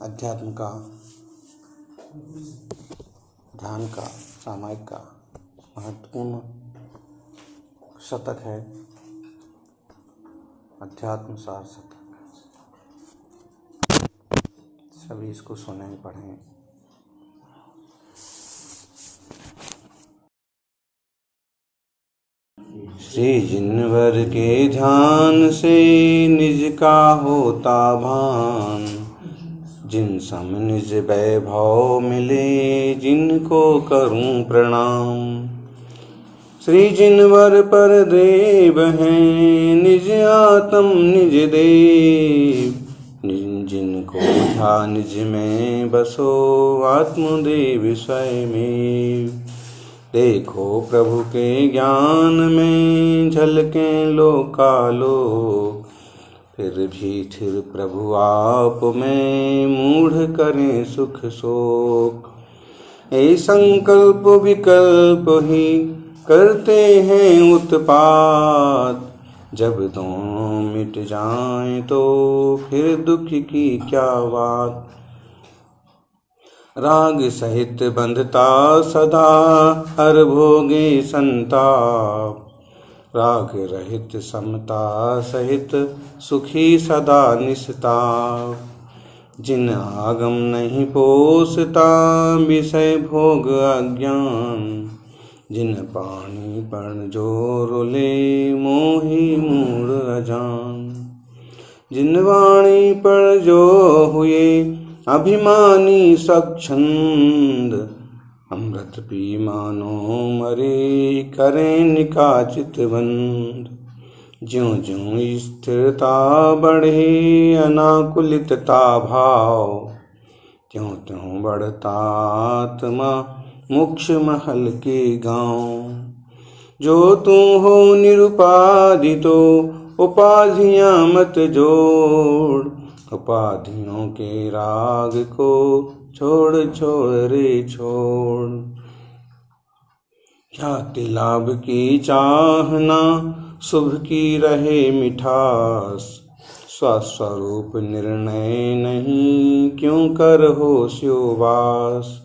अध्यात्म का, ध्यान का, सामायिक का महत्वपूर्ण शतक है अध्यात्म सार शतक। सभी इसको सुने पढ़ें। श्री जिनवर के ध्यान से निज का होता भान, जिन सम निज वैभव मिले जिनको करूं प्रणाम। श्री जिनवर पर देव हैं निज आत्म निज देव, जिनको ध्यान निज में बसो आत्मदेव स्वयमेव। देखो प्रभु के ज्ञान में झलकें लोकालोक, फिर भी थिर प्रभु आप में मूढ़ करें सुख शोक। ए संकल्प विकल्प ही करते हैं उत्पात, जब दोनों मिट जाएं तो फिर दुख की क्या बात। राग सहित बंधता सदा हर भोगे संताप, राग रहित समता सहित सुखी सदा निस्ताप। जिन आगम नहीं पोसता विषय भोग अज्ञान, जिन पानी पर जो रोले मोही मूढ़ अजान। जिन वाणी पर जो हुए अभिमानी सक्षंद, अमृत पी मानो मरे करें निकाचित बंद। ज्यों ज्यों स्थिरता बढ़े अनाकुलितता भाव, त्यों त्यों बढ़ता आत्मा मोक्ष महल के गाँव। जो तू हो निरुपाधि तो उपाधियां मत जोड़, उपाधियों के राग को छोड़ छोड़ रे छोड़। ख्याति लाभ की चाहना शुभ की रहे मिठास, स्वस्वरूप निर्णय नहीं क्यों कर हो स्योवास।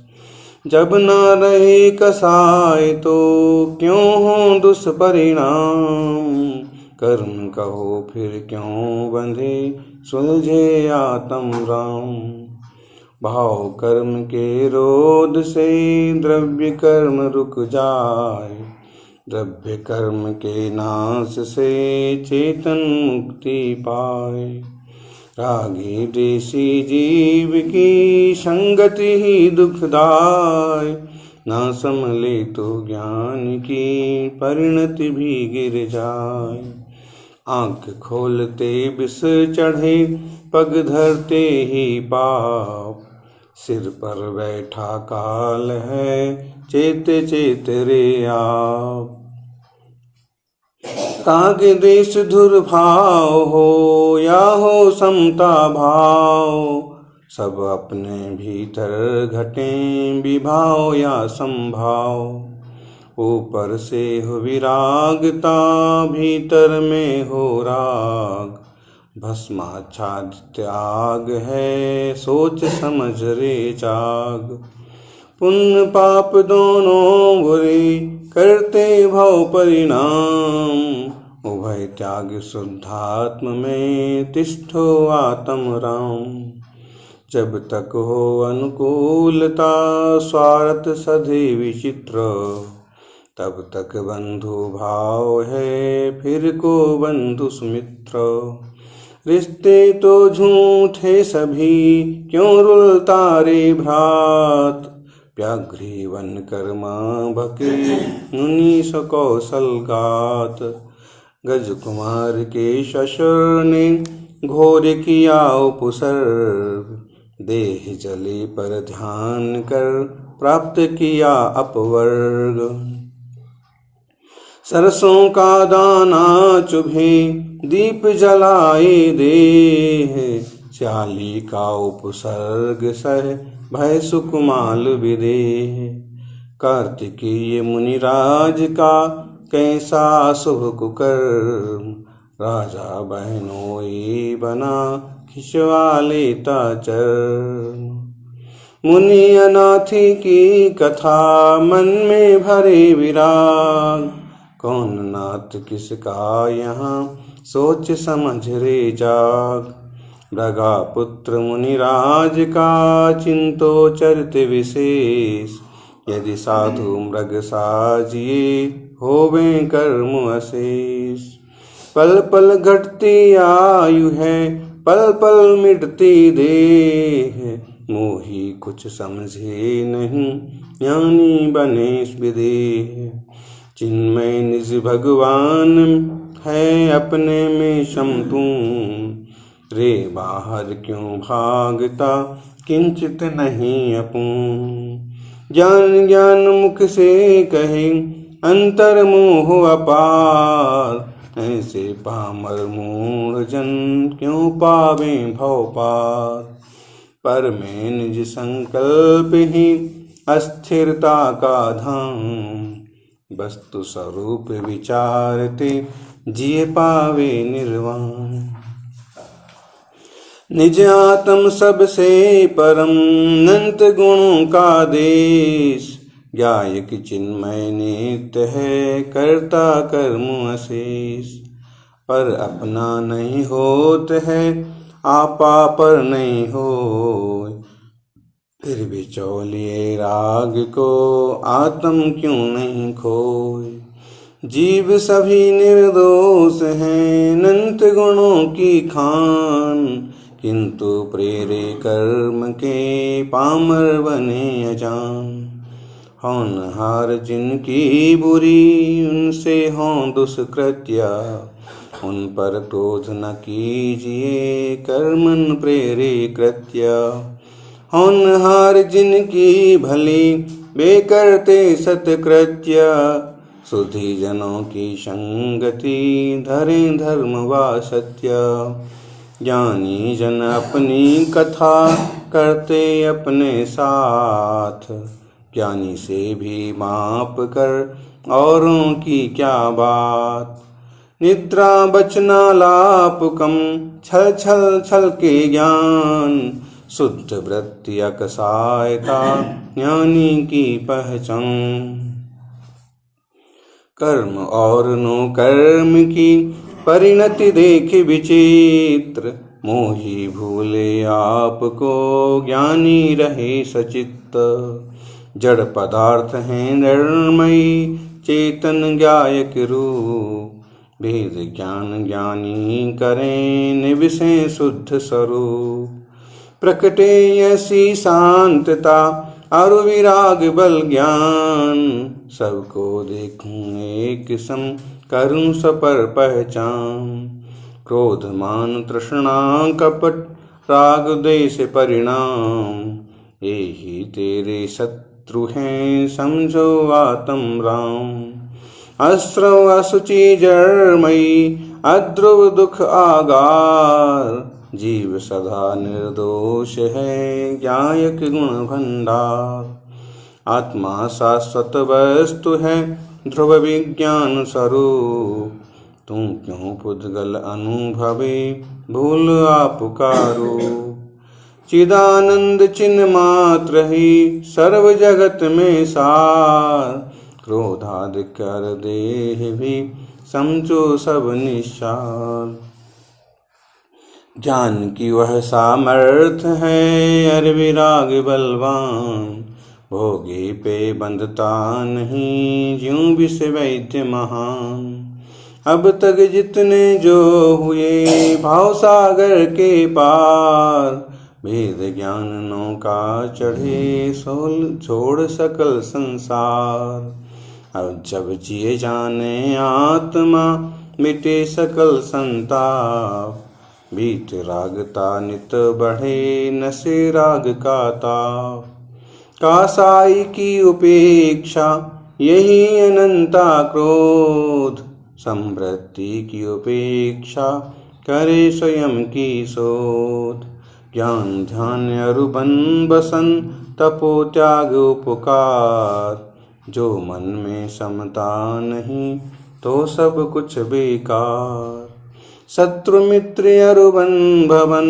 जब ना रहे कसाय तो क्यों हो दुष्परिणाम, कर्म कहो फिर क्यों बंधे सुलझे आत्म राम। भाव कर्म के रोध से द्रव्य कर्म रुक जाए, द्रव्य कर्म के नाश से चेतन मुक्ति पाए। रागी देशी जीव की संगति ही दुखदाय, ना संभले तो ज्ञान की परिणति भी गिर जाए। आँख खोलते विष चढ़े पग धरते ही पाप, सिर पर बैठा काल है चेत चेत रे आप। ताकि देश दुर्भाव हो या हो समता भाव, सब अपने भीतर घटें विभाव या संभाव। ऊपर से हो विरागता भीतर में हो राग, भस्माच्छाद त्याग है सोच समझ रे जाग। पुण्य पाप दोनों बुरे करते भव परिणाम, उभय त्याग शुद्धात्म में तिष्ठो आत्म राम। जब तक हो अनुकूलता स्वार्थ सधे विचित्र, तब तक बंधु भाव है फिर को बंधु सुमित्र। रिश्ते तो झूठे सभी क्यों रुलता रे भ्रात, व्याघ्री वन कर्मा भके मुनि सकौशल गात। गज कुमार के शशुर ने घोर किया उपसर्ग, देह जले पर ध्यान कर प्राप्त किया अपवर्ग। सरसों का दाना चुभे दीप जलाए देह, चाली का उपसर्ग सह भय सुकुमाल विदेह। कार्तिकीय मुनिराज का कैसा शुभ कुकर्म, राजा बहनोई बना खिंचवा लेता चरण। मुनि अनाथी की कथा मन में भरे विराग, कौन नाथ किसका यहाँ सोच समझ रे जाग। भृगा पुत्र मुनिराज का चिंतो चरित विशेष, यदि साधु मृग साजिए होवे कर्म अशेष। पल पल घटती आयु है, पल पल मिटती देह, मोही कुछ समझे नहीं ज्ञानी बने विदेह। चिन्मय निज भगवान है अपने में संपूर्ण, रे बाहर क्यों भागता किंचित नहीं अपूर्ण। ज्ञान ज्ञान मुख से कहे अंतर मोह अपार, ऐसे पामर मूढ़ जन क्यों पावे भव पार। पर में निज संकल्प ही अस्थिरता का धाम, वस्तु स्वरूप विचारते जिए पावे निर्वाण। निज आत्म सबसे परम अनंत गुणों का देश, गायक चिन्मय नित्य है करता कर्म अशेष। पर अपना नहीं होत है आपा पर नहीं हो, फिर भी चौलिए राग को आत्म क्यों नहीं खोए। जीव सभी निर्दोष हैं अनंत गुणों की खान, किंतु प्रेरे कर्म के पामर बने अजान। होनहार जिनकी बुरी उनसे हों दुष्कृत्या, उन पर क्रोध न कीजिए कर्मन प्रेरे कृत्य। होनहार जिनकी भली वे करते सत्कृत्य, सुधी जनों की संगति धरे धर्म व सत्य। ज्ञानी जन अपनी कथा करते अपने साथ, ज्ञानी से भी माप कर औरों की क्या बात। निद्रा बचना लाप कम छल छल छल के ज्ञान, शुद्ध वृत्ति अकसाय का ज्ञानी की पहचान। कर्म और नो कर्म की परिणति देख विचित्र, मोही भूले आपको ज्ञानी रहे सचित्त। जड़ पदार्थ हैं निर्मयी चेतन गायक रूप, भेद ज्ञान ज्ञानी करें निविसें शुद्ध स्वरूप। प्रकटे ऐसी शांतता और विराग बल ज्ञान, सबको देखूं एक सम करूं सपर पहचान। क्रोध मान तृष्णा कपट राग द्वेष परिणाम, यही तेरे शत्रु हैं समझो आत्म राम। अश्रव असुचि जड़मयी अध्रुव दुख आगार, जीव सदा निर्दोष है ज्ञायक गुण भंडार। आत्मा शाश्वत वस्तु है ध्रुव विज्ञान स्वरूप, तुम क्यों पुद्गल अनुभवे भूल आपकारो। चिदानंद चिन्ह मात्र ही सर्व जगत में सार, क्रोधादि कर देह भी समझो सब निशार। ज्ञान की वह सामर्थ है अर विराग बलवान, भोगे पे बंधता नहीं ज्यों विष वैद्य महान। अब तक जितने जो हुए भाव सागर के पार, वेद ज्ञान नौका चढ़े सोल छोड़ सकल संसार। अब जब जिए जाने आत्मा मिटे सकल संताप, बीत रागता नित बढ़े नशे राग का ताप। कासाई की उपेक्षा यही अनंता क्रोध, समृद्धि की उपेक्षा करे स्वयं की शोध। ज्ञान ध्यान अरुबन बसन तपो त्याग उपकार, जो मन में समता नहीं तो सब कुछ बेकार। शत्रु मित्र अरुबन भवन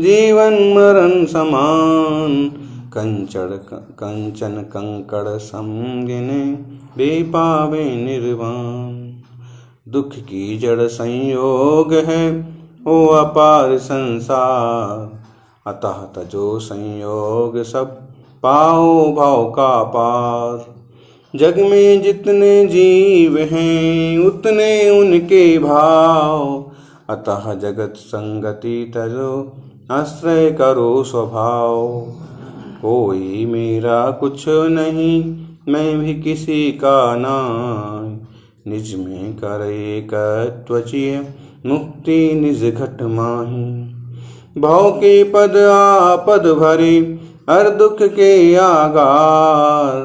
जीवन मरण समान। कंचन कंकड़ समगिने वे पावे निर्वाण। दुख की जड़ संयोग है ओ अपार संसार। अतः तजो संयोग सब पाओ भाव का पार। जग में जितने जीव हैं उतने उनके भाव। अतः जगत संगति तजो आश्रय करो स्वभाव। कोई मेरा कुछ नहीं मैं भी किसी का नाय। निज में करे कत्वचिय मुक्ति निज घट माही। भव के पद आपद भरे हर दुख के आगार।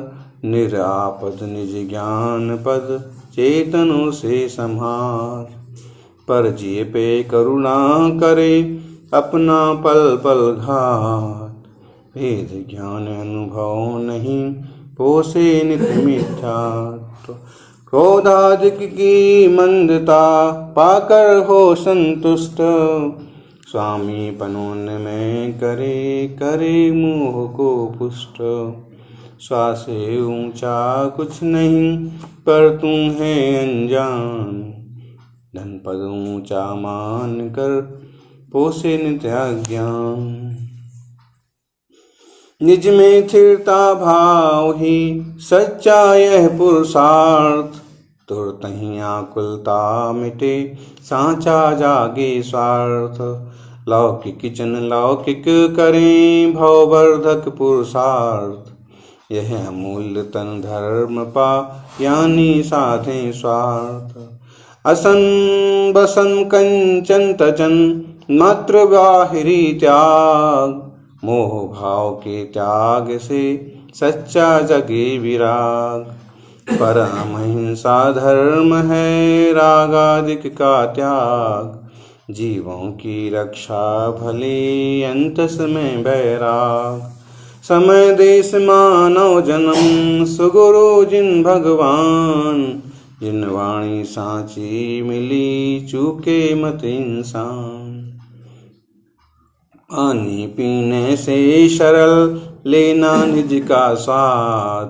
निरापद निज ज्ञान पद चेतनों से संहार। पर जिय पे करुणा करे अपना पल पल घात। भेद ज्ञान अनुभव नहीं पोसे नित मिथ्या। क्रोधाधिक की मंदता पाकर हो संतुष्ट। स्वामी पनोन में करे मोह को पुष्ट। श्वास से ऊंचा कुछ नहीं पर तू है अनजान। धन पद ऊंचा मान कर पोसे नित्य ज्ञान। निज में स्थिरता भाव ही सच्चा यह पुरुषार्थ। तुरत ही आकुलता मिटे सांचा जागे स्वार्थ। लौकिक जन लौकिक करें भववर्धक पुरुषार्थ। यह अमूल्य तन धर्म पा यानी साधे स्वार्थ। असन बसन कंचन तजन मात्र बाहिरी त्याग। मोह भाव के त्याग से सच्चा जगे विराग। परम अहिंसा धर्म है रागादिक का त्याग। जीवों की रक्षा भले अंतस में बैराग। समय देश मानव जन्म सुगुरु जिन भगवान। जिन वाणी सांची मिली चूके मत इंसान। पानी पीने से सरल लेना निज का स्वाद।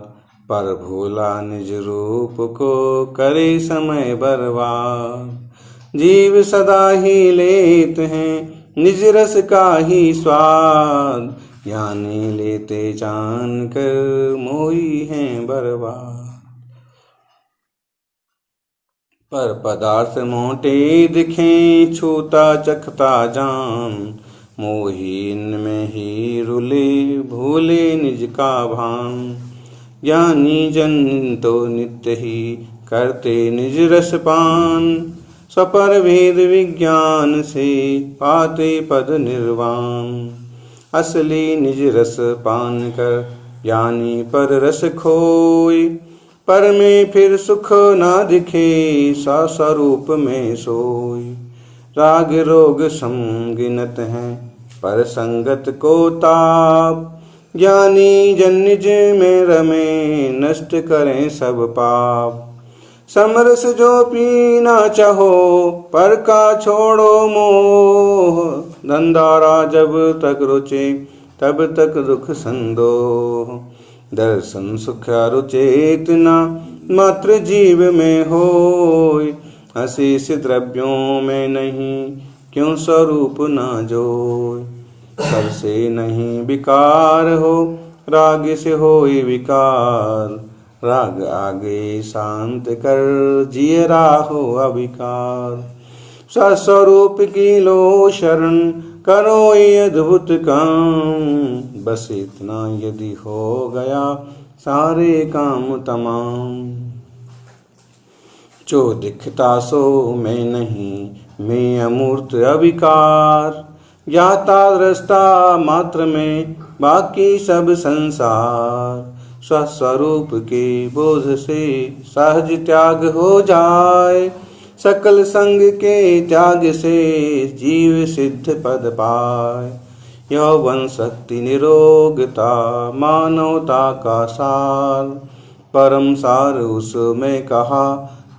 पर भूला निज रूप को करे समय बर्बाद। जीव सदा ही लेत हैं निज रस का ही स्वाद। ज्ञानी लेते जान कर मोही हैं बर्बाद। पर पदार्थ मोटे दिखें छूता चखता जान। मोही इनमें ही रुले भूले निज का भान। ज्ञानी जन तो नित्य ही करते निज रस पान। सपर भेद विज्ञान से पाते पद निर्वाण। असली निज रस पान कर ज्ञानी पर रस खोई। पर में फिर सुख ना दिखे सा स्वरूप में सोई। राग रोग समगिनत हैं पर संगत को ताप। ज्ञानी जन निज में रमे नष्ट करें सब पाप। समरस जो पीना चाहो पर का छोड़ो मोह। धंधारा जब तक रुचे तब तक दुख संदोह। दर्शन सुख रुचेतना मात्र जीव में होय। अशेष द्रव्यों में नहीं क्यों स्वरूप ना जोय। कर से नहीं विकार हो राग से होई विकार। राग आगे शांत कर जिय राहो अविकार। स्वस्वरूप की लो शरण करो ये अद्भुत काम। बस इतना यदि हो गया सारे काम तमाम। जो दिखता सो मैं नहीं मैं अमूर्त अविकार। ज्ञाता दृष्टा मात्र में बाकी सब संसार। स्वस्वरूप के बोध से सहज त्याग हो जाए। सकल संग के त्याग से जीव सिद्ध पद पाए। यौवन शक्ति निरोगता मानवता का सार। परम सार उसमें कहा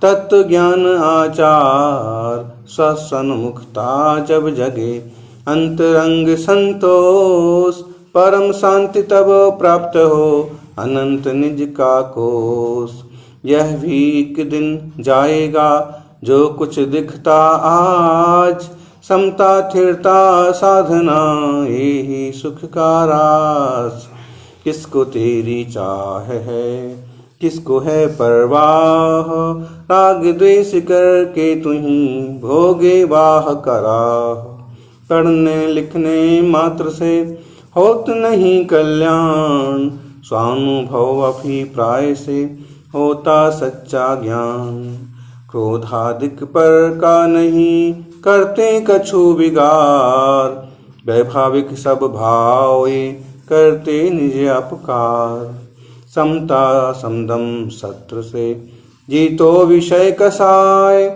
तत्व ज्ञान आचार। स्वसन्मुखता जब जगे अंतरंग संतोष, परम शांति तब प्राप्त हो अनंत निज का कोष। यह भी एक दिन जाएगा जो कुछ दिखता आज, समता स्थिरता साधना यही सुख का रास। किसको तेरी चाह है, किसको है परवाह, राग द्वेष करके तुम्हीं भोगे वाह करा। पढ़ने लिखने मात्र से होत नहीं कल्याण, स्वानुभव अभिप्राय से होता सच्चा ज्ञान। क्रोधादिक पर का नहीं करते कछु बिगार, वैभाविक सब भावे करते निज अपकार। समता समदम सत्र से जीतो विषय कसाय,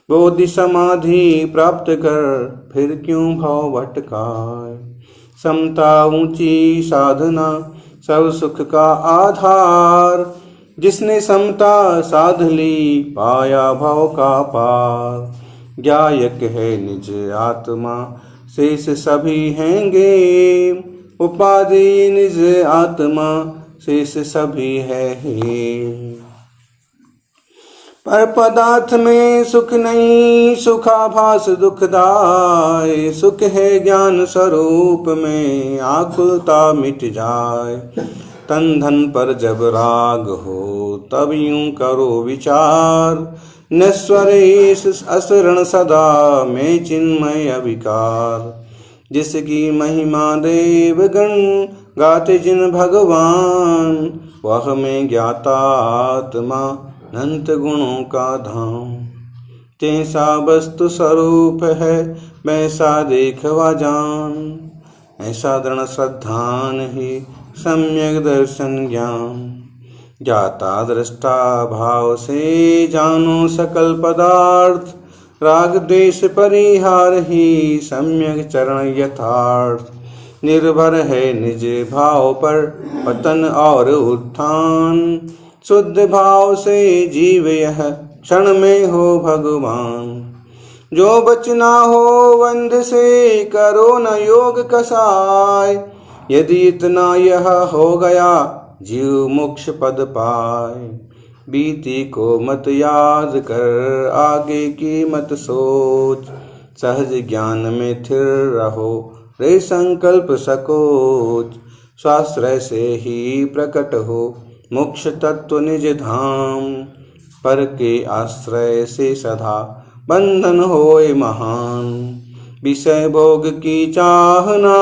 बोधि समाधि प्राप्त कर फिर क्यों भाव भटकाय। समता ऊंची साधना सब सुख का आधार, जिसने समता साध ली पाया भाव का पार। ज्ञायक है निज आत्मा शेष सभी हैंगे, उपाधि निज आत्मा शेष सभी है ही। पर पदार्थ में सुख नहीं सुखाभास दुखदाय, सुख है ज्ञान स्वरूप में आकुलता मिट जाए। तन धन पर जब राग हो तब यूं करो विचार, नश्वरेश असरण सदा में चिन्मय अविकार। जिसकी महिमा देवगण गाते जिन भगवान, वह में ज्ञाता आत्मा अनंत गुणों का धाम। जैसा वस्तु स्वरूप है वैसा देखवा जान, ऐसा दृढ़ श्रद्धा नहीं सम्यक दर्शन ज्ञान। ज्ञाता दृष्टा भाव से जानो सकल पदार्थ, राग द्वेष परिहार ही सम्यक चरण यथार्थ। निर्भर है निज भाव पर पतन और उत्थान, शुद्ध भाव से जीव यह क्षण में हो भगवान। जो बचना हो बंध से करो न योग कसाय, यदि इतना यह हो गया जीव मोक्ष पद पाए। बीती को मत याद कर आगे की मत सोच, सहज ज्ञान में स्थिर रहो रे संकल्प सकोच। स्वाश्रय से ही प्रकट हो मोक्ष तत्व निज धाम, पर के आश्रय से सदा बंधन होए महान। विषय भोग की चाहना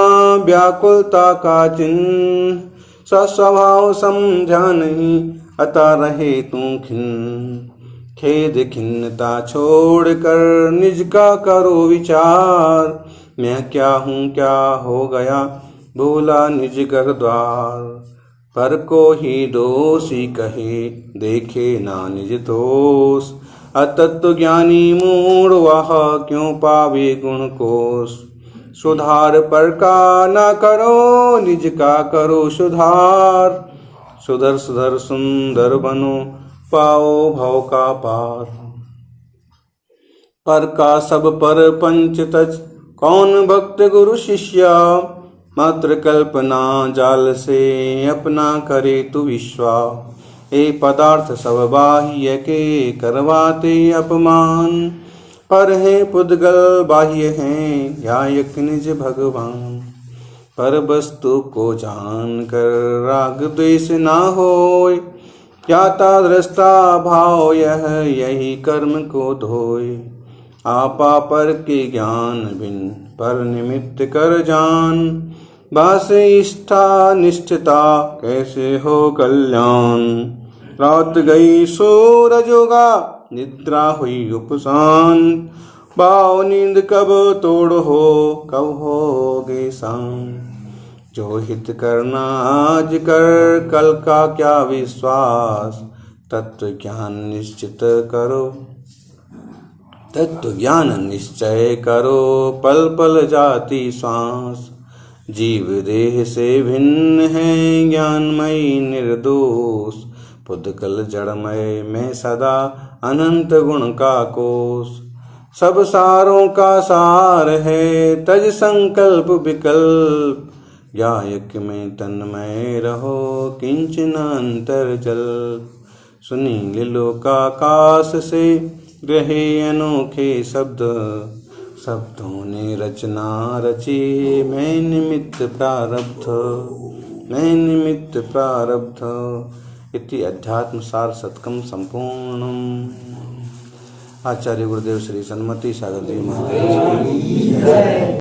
व्याकुलता का चिन्ह, स्वस्वभाव समझा नहीं अता रहे तू खिन्न। खेद खिन्नता छोड़ कर निज का करो विचार, मैं क्या हूँ क्या हो गया भूला निज घर द्वार। पर को ही दोषी कहे देखे ना निज दोष, अतत्व ज्ञानी मूढ़ वह क्यों पावे गुण कोष। सुधार पर का ना करो निज का करो सुधार, सुधर सुधर सुंदर बनो पाओ भव का पार। पर का सब पर पंच तज कौन भक्त गुरु शिष्य, मात्र कल्पना जाल से अपना करे तु विश्वास। ए पदार्थ सब बाह्य के करवाते अपमान, पर है पुद्गल बाह्य हैं न्यायक निज भगवान। पर वस्तु को जान कर राग द्वेष ना होय, ज्ञाता दृष्टा भाव यह यही कर्म को धोय। आपा पर के ज्ञान बिन पर निमित्त कर जान, बास इष्टा निष्ठता कैसे हो कल्याण। रात गई सूरज उगा निद्रा हुई उपशांत, भाव नींद कब तोड़ हो कब होगे शांत। जो हित करना आज कर कल का क्या विश्वास, तत्व ज्ञान निश्चित करो तत्व ज्ञान निश्चय करो पल पल जाती श्वास। जीव देह से भिन्न है ज्ञानमयी निर्दोष, पुद्गल जड़मय में सदा अनंत गुण का कोश। सब सारों का सार है, तज संकल्प विकल्प। या यज्ञ में तन्मय रहो, किंचन अंतर जल। सुनील लोकाकाश से रहे अनोखे शब्द, शब्दों ने रचना रची, मैं निमित्त प्रारब्ध, मैं निमित्त प्रारब्ध। इति अध्यात्म सार शतकम संपूर्णम। आचार्य गुरुदेव श्री सन्मति सागर जी महाराज।